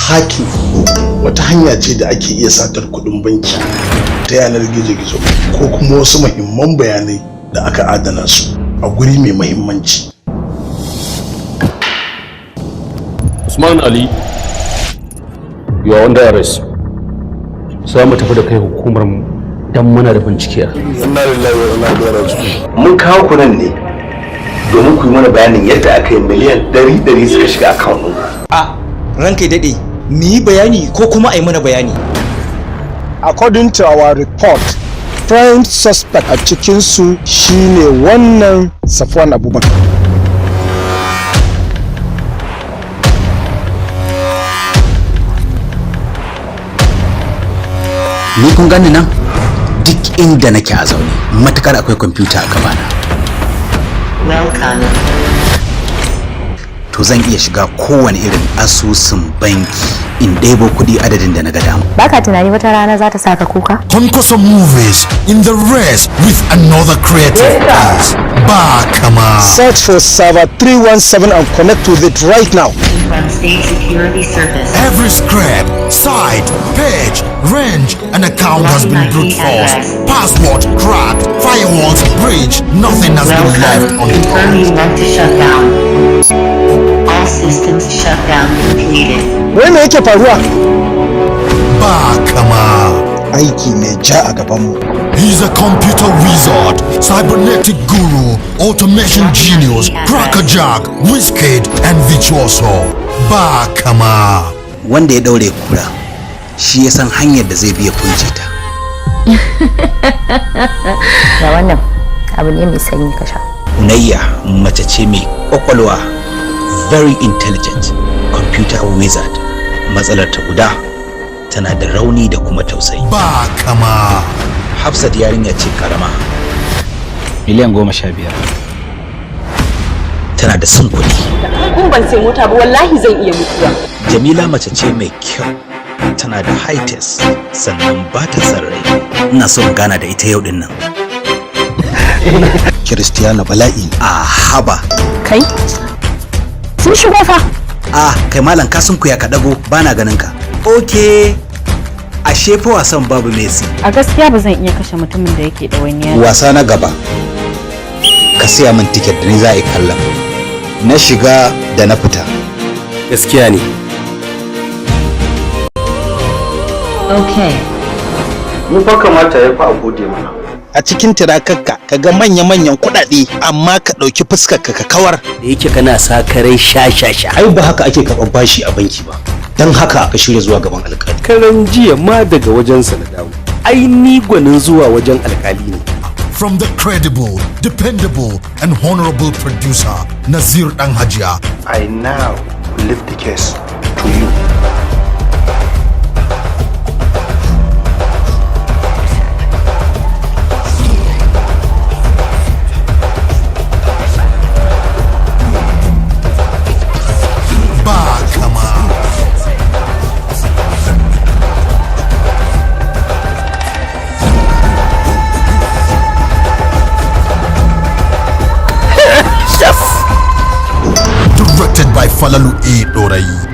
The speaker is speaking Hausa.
hacking wata hanya ce da ake iya satar kuɗin banki ta yanar gizo-gizo ko kuma wasu muhimman bayanai da aka adana su a guri mai muhimmanci. Usman Ali, you are under arrest. Sai mu tafi da kai hukumar mu dan muna da bincike. Inna lillahi wa inna ilaihi raji'un. Mun kawo ku nan ne domin ku yi mana bayanin yadda aka yi miliyan 100 suka shiga account ɗin. A ranka ya daɗe, mu yi bayani ko kuma a yi mana bayani. According to our report, prime suspect a cikinsu shine wannan Safwan Abubakar. Ni kun gani nan duk inda nake a zaune matukar akwai kwamfuta a gabana. To zan iya shiga kowane irin asusun banki in ɗebo kuɗi adadin da na ga dama. Baka tunani wata rana za ta saka kuka? Konkoso Movies in the race with another creative piece. Bakama. Search for server 317 and connect with it right now. From State Security Service. Every script, site, page, range, and account has been brute force. Password cracked, firewalls breached, nothing has been left untouched. Confirm you want to shut down. All systems shut down completed. Wai me yake faruwa? Bakama. Aiki ne ja a gabanmu. He's a computer wizard, cybernetic guru, automation genius, crackerjack, Wizkid, and virtuoso. Bakama. Wanda ya daure kura shi ya san hanyar da zai biya kunce ta. Da wannan abu ne mai sanyi ka sha. Unayya mace ce mai kwakwalwa, very intelligent, computer wizard. Matsalar ta guda tana da rauni da kuma tausayi. Bakama. Hafsat yarinya ce karama. Miliyan 15. Tana da son kuɗi. Kun ban sai mota ba wallahi zan iya mutuwa. Jamila mace ce mai kyau. Tana da high test sannan ba ta son rai. Ina so in gana da ita yau din nan. Kiristiyana bala'i. A haba. Kai? Sun shigo fa. Kai malam ka sun kuya ka dago bana ganin ka. Okay. Ashe fa wasan babu Messi. A gaskiya ba zan iya kashe mutumin da yake ɗawainiya. Wasa na gaba. Ka siya min tiket da ni za a yi kallon. Na shiga da na fita. Gaskiya ne. Okay. Mu fa kamata ya fa a gode mana. A cikin tirakakka ka ga manya-manyan kuɗaɗe amma ka ɗauki fuskarka ka kawar. Da yake kana sa karai sha. Ai ba haka ake karɓar bashi a banki ba. Dan haka aka shirya zuwa gaban alƙali. Karan jiya ma daga wajensa na dawo. Ai ni gwanin zuwa wajen alƙali ne. From the credible, dependable, and honorable producer, Nazir Dan Hajiya. I now leave the case to you. Directed by Falalu A. Dorayi.